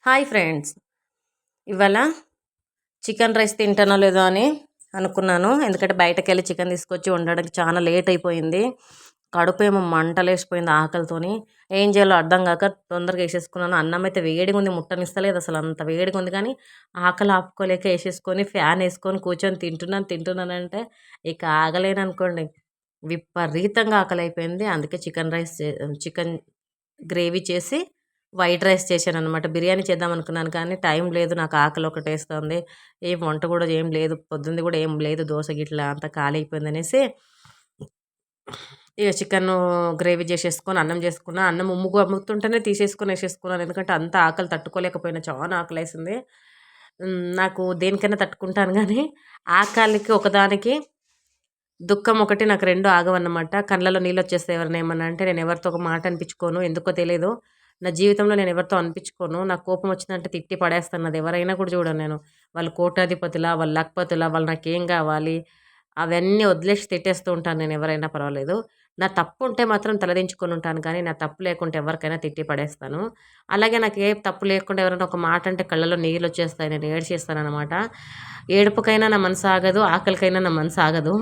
Hi friends, ఇవాళ chicken rice తింటానో లేదో అని అనుకున్నాను. ఎందుకంటే బయటకు వెళ్ళి చికెన్ తీసుకొచ్చి వండడానికి చాలా లేట్ అయిపోయింది. కడుపు ఏమో మంటలేసిపోయింది ఆకలితోని. ఏం చేయాలో అర్థం కాక తొందరగా వేసేసుకున్నాను. అన్నం అయితే వేడిగా ఉంది, ముట్టనిస్తలేదు అసలు, అంత వేడిగా ఉంది. కానీ ఆకలి ఆపుకోలేక వేసేసుకొని ఫ్యాన్ వేసుకొని కూర్చొని తింటున్నానంటే ఇక ఆగలేను అనుకోండి. విపరీతంగా ఆకలి అయిపోయింది. అందుకే చికెన్ గ్రేవీ చేసి వైట్ రైస్ చేశాననమాట. బిర్యానీ చేద్దాం అనుకున్నాను కానీ టైం లేదు. నాకు ఆకలి ఒకటేస్తుంది. ఏం వంట కూడా ఏం లేదు. పొద్దుంది కూడా ఏం లేదు. దోస గిట్లా అంతా ఖాళీ అయిపోయిందనేసి ఇక చికెన్ గ్రేవీ చేసేసుకొని అన్నం చేసుకున్నా. అన్నం అమ్ముతుంటేనే తీసేసుకొని వేసేసుకున్నాను. ఎందుకంటే అంత ఆకలి తట్టుకోలేకపోయినా, చాలా ఆకలి వేసింది. నాకు దేనికైనా తట్టుకుంటాను కానీ ఆకలికి ఒకదానికి దుఃఖం ఒకటి నాకు రెండు ఆగవన్నమాట. కళ్ళలో నీళ్ళు వచ్చేస్తాయి ఎవరైనా ఏమన్నా అంటే. నేను ఎవరితో ఒక మాట అనిపించుకోను, ఎందుకో తెలియదు. నా జీవితంలో నేను ఎవరితో అనిపించుకోను. నాకు కోపం వచ్చిందంటే తిట్టి పడేస్తాను. అది ఎవరైనా కూడా చూడను నేను. వాళ్ళు కోటాధిపతులా, వాళ్ళు లక్పతులా, వాళ్ళు నాకేం కావాలి, అవన్నీ వదిలేసి తిట్టేస్తూ ఉంటాను నేను. ఎవరైనా పర్వాలేదు. నా తప్పు ఉంటే మాత్రం తలదించుకొని ఉంటాను కానీ నా తప్పు లేకుంటే ఎవరికైనా తిట్టి పడేస్తాను. అలాగే నాకు ఏ తప్పు లేకుండా ఎవరైనా ఒక మాట అంటే కళ్ళలో నీళ్ళు వచ్చేస్తాయి. నేను ఏడ్చేస్తానన్నమాట. ఏడుపుకైనా నా మనసు ఆగదు, ఆకలికైనా నా మనసు ఆగదు.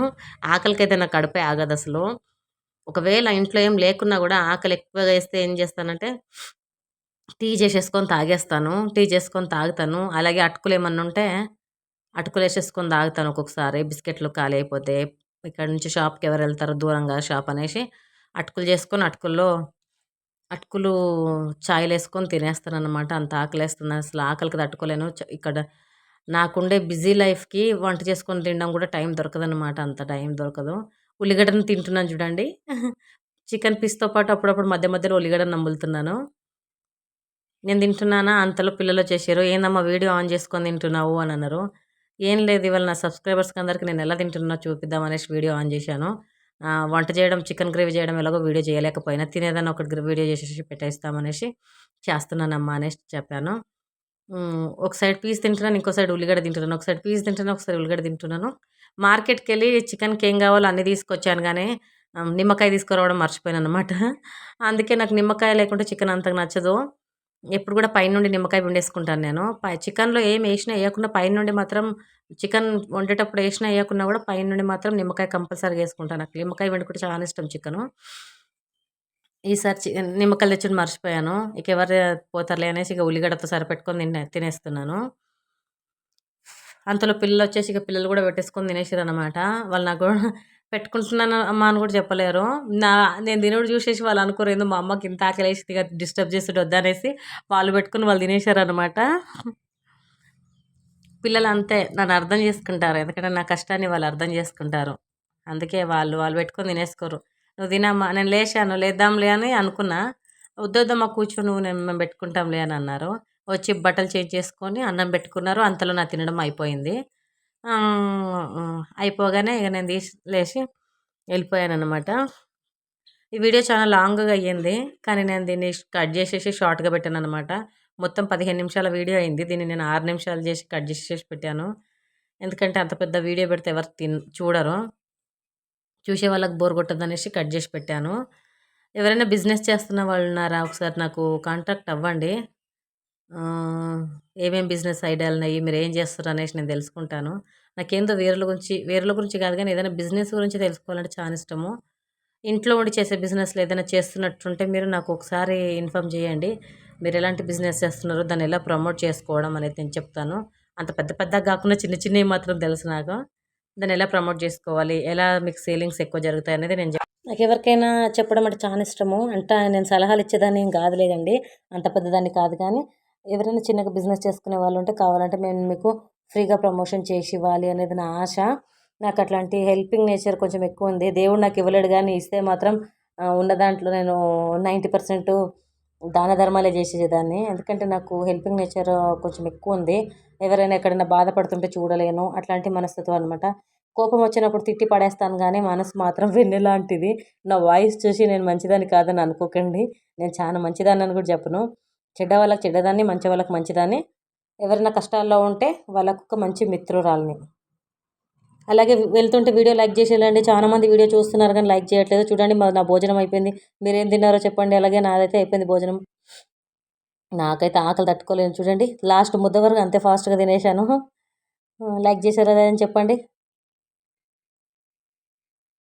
ఆకలికైతే నా కడుపే ఆగదు అసలు. ఒకవేళ ఇంట్లో ఏం లేకున్నా కూడా ఆకలి ఎక్కువగా వేస్తే ఏం చేస్తానంటే టీ చేసేసుకొని తాగేస్తాను. టీ చేసుకొని తాగుతాను. అలాగే అటుకులు ఏమన్నా ఉంటే అటుకులు వేసేసుకొని తాగుతాను. ఒక్కొక్కసారి బిస్కెట్లు ఖాళీ అయిపోతే ఇక్కడ నుంచి షాప్కి ఎవరు వెళ్తారో దూరంగా షాప్ అనేసి అటుకులు చేసుకొని అటుకులు చాయ్లు వేసుకొని తినేస్తాను అనమాట. అంత ఆకలేస్తుంది అసలు. ఆకలికి తట్టుకోలేను. ఇక్కడ నాకుండే బిజీ లైఫ్కి వంట చేసుకొని తినడం కూడా టైం దొరకదనమాట. అంత టైం దొరకదు. ఉల్లిగడ్డను తింటున్నాను చూడండి. చికెన్ పీస్తో పాటు అప్పుడప్పుడు మధ్య మధ్యలో ఉల్లిగడ్డను నములుతున్నాను. నేను తింటున్నానా, అంతలో పిల్లలు వచ్చేసారు. ఏందమ్మా వీడియో ఆన్ చేసుకొని తింటున్నావు అని అన్నారు. ఏం లేదు, ఇవాళ నా సబ్స్క్రైబర్స్కి అందరికి నేను ఎలా తింటున్నా చూపిద్దాం అనేసి వీడియో ఆన్ చేశాను. వంట చేయడం, చికెన్ గ్రేవీ చేయడం ఎలాగో వీడియో చేయలేకపోయినా తినేదాన్ని ఒకటి వీడియో చేసేసి పెట్టేస్తామనేసి చేస్తున్నానమ్మా అనేసి చెప్పాను. ఒక సైడ్ పీస్ తింటున్నాను, ఇంకో సైడ్ ఉల్లిగడ్డ తింటున్నాను. ఒక సైడ్ పీస్ తింటున్నాను, ఒక సైడ్ ఉల్లిగడ్డ తింటున్నాను. మార్కెట్కి వెళ్ళి చికెన్కి ఏం కావాలో అన్నీ తీసుకొచ్చాను కానీ నిమ్మకాయ తీసుకురావడం మర్చిపోయాను అనమాట. అందుకే నాకు నిమ్మకాయ లేకుంటే చికెన్ అంతగా నచ్చదు. ఎప్పుడు కూడా పైనుండి నిమ్మకాయ పిండేసుకుంటాను నేను. చికెన్‌లో ఏం ఏసినా ఎయకున్నా పైనుండి మాత్రం చికెన్ వండేటప్పుడు ఏసినా ఎయకున్నా కూడా పైనుండి మాత్రం నిమ్మకాయ కంపల్సరీగా ఏసుకుంటాను. నాకు నిమ్మకాయ పిండుకుంటే చాలా ఇష్టం చికెను. ఈసారి నిమ్మకాయలు తెచ్చుడు మర్చిపోయాను. ఇక ఎవరు పోతారులే అనేసి ఇక ఉల్లిగడ్డతో సరిపెట్టుకొని తినేస్తున్నాను. అంతలో పిల్లలొచ్చేసి ఇక పిల్లలు కూడా పెట్టేసుకొని తినేసిర్రనమాట. వాళ్ళు నాకు పెట్టుకుంటున్నాను అమ్మా అని కూడా చెప్పలేరు. నేను తినుడు చూసేసి వాళ్ళు అనుకోరు ఏందో మా అమ్మకి ఇంత ఆకలేసిద్ది ఇక డిస్టర్బ్ చేసుడు వద్దనేసి వాళ్ళు పెట్టుకొని వాళ్ళు తినేసారనమాట. పిల్లలు అంతే, నన్ను అర్థం చేసుకుంటారు. ఎందుకంటే నా కష్టాన్ని వాళ్ళు అర్థం చేసుకుంటారు. అందుకే వాళ్ళు పెట్టుకొని తినేసుకోరు. నువ్వు తినమ్మా, నేను లేచాను లేద్దాంలే అని అనుకున్నా. వద్దొద్దమ్మా కూర్చో, మేము పెట్టుకుంటాంలే అని అన్నారు. వచ్చి బట్టలు చేంజ్ చేసుకొని అన్నం పెట్టుకున్నారు. అంతలో నా తినడం అయిపోయింది. అయిపోగానే ఇక నేను లేచి వెళ్ళిపోయానన్నమాట. ఈ వీడియో చాలా లాంగ్గా అయ్యింది కానీ నేను దీన్ని కట్ చేసేసి షార్ట్గా పెట్టాను అనమాట. మొత్తం 15 నిమిషాల వీడియో అయింది. దీన్ని నేను 6 నిమిషాలు చేసి కట్ చేసేసి పెట్టాను. ఎందుకంటే అంత పెద్ద వీడియో పెడితే ఎవరు చూడరు, చూసే వాళ్ళకి బోర్ కొట్టదనేసి కట్ చేసి పెట్టాను. ఎవరైనా బిజినెస్ చేస్తున్న వాళ్ళు ఉన్నారా, ఒకసారి నాకు కాంటాక్ట్ అవ్వండి. ఏమేమి బిజినెస్ ఐడియాలు ఉన్నాయి, మీరు ఏం చేస్తారు అనేసి నేను తెలుసుకుంటాను. నాకేందో వేరుల గురించి కాదు కానీ ఏదైనా బిజినెస్ గురించి తెలుసుకోవాలంటే చాలా ఇష్టము. ఇంట్లో ఉండి చేసే బిజినెస్లు ఏదైనా చేస్తున్నట్టుంటే మీరు నాకు ఒకసారి ఇన్ఫామ్ చేయండి. మీరు ఎలాంటి బిజినెస్ చేస్తున్నారో దాన్ని ఎలా ప్రమోట్ చేసుకోవడం అనేది నేను చెప్తాను. అంత పెద్ద పెద్దగా కాకుండా చిన్న చిన్నవి మాత్రం తెలుసు నాకు. దాన్ని ఎలా ప్రమోట్ చేసుకోవాలి, ఎలా మీకు సేలింగ్స్ ఎక్కువ జరుగుతాయి అనేది నాకు ఎవరికైనా చెప్పడం అంటే చాలా ఇష్టము. అంటే నేను సలహాలు ఇచ్చేదాన్ని ఏం కాదులేదండి, అంత పెద్దదాన్ని కాదు. కానీ ఎవరైనా చిన్నగా బిజినెస్ చేసుకునే వాళ్ళు ఉంటే కావాలంటే మేము మీకు ఫ్రీగా ప్రమోషన్ చేసి ఇవ్వాలి అనేది నా ఆశ. నాకు అట్లాంటి హెల్పింగ్ నేచర్ కొంచెం ఎక్కువ ఉంది. దేవుడు నాకు ఇవ్వలేడు కానీ ఇస్తే మాత్రం ఉన్న దాంట్లో నేను 90% దాన ధర్మాలే చేసేదాన్ని. ఎందుకంటే నాకు హెల్పింగ్ నేచర్ కొంచెం ఎక్కువ ఉంది. ఎవరైనా ఎక్కడైనా బాధపడుతుంటే చూడలేను, అట్లాంటి మనస్తత్వం అనమాట. కోపం వచ్చినప్పుడు తిట్టి పడేస్తాను కానీ మనసు మాత్రం వెన్నెలాంటిది. నా వాయిస్ చూసి నేను మంచిదాన్ని కాదని అనుకోకండి. నేను చాలా మంచిదాన్ని అని కూడా చెప్పను. చెడ్డ వాళ్ళకి చెడ్డదాన్ని, మంచి వాళ్ళకి మంచిదాన్ని. ఎవరైనా కష్టాల్లో ఉంటే వాళ్ళకు ఒక మంచి మిత్రురాలిని. అలాగే వెళ్తుంటే వీడియో లైక్ చేసేయాలండి. చాలామంది వీడియో చూస్తున్నారు కానీ లైక్ చేయట్లేదు. చూడండి నా భోజనం అయిపోయింది. మీరేం తిన్నారో చెప్పండి. అలాగే నాదైతే అయిపోయింది భోజనం. నాకైతే ఆకలి తట్టుకోలేను చూడండి. లాస్ట్ ముద్ద వరకు అంతే ఫాస్ట్గా తినేసాను. లైక్ చేశారా అని చెప్పండి.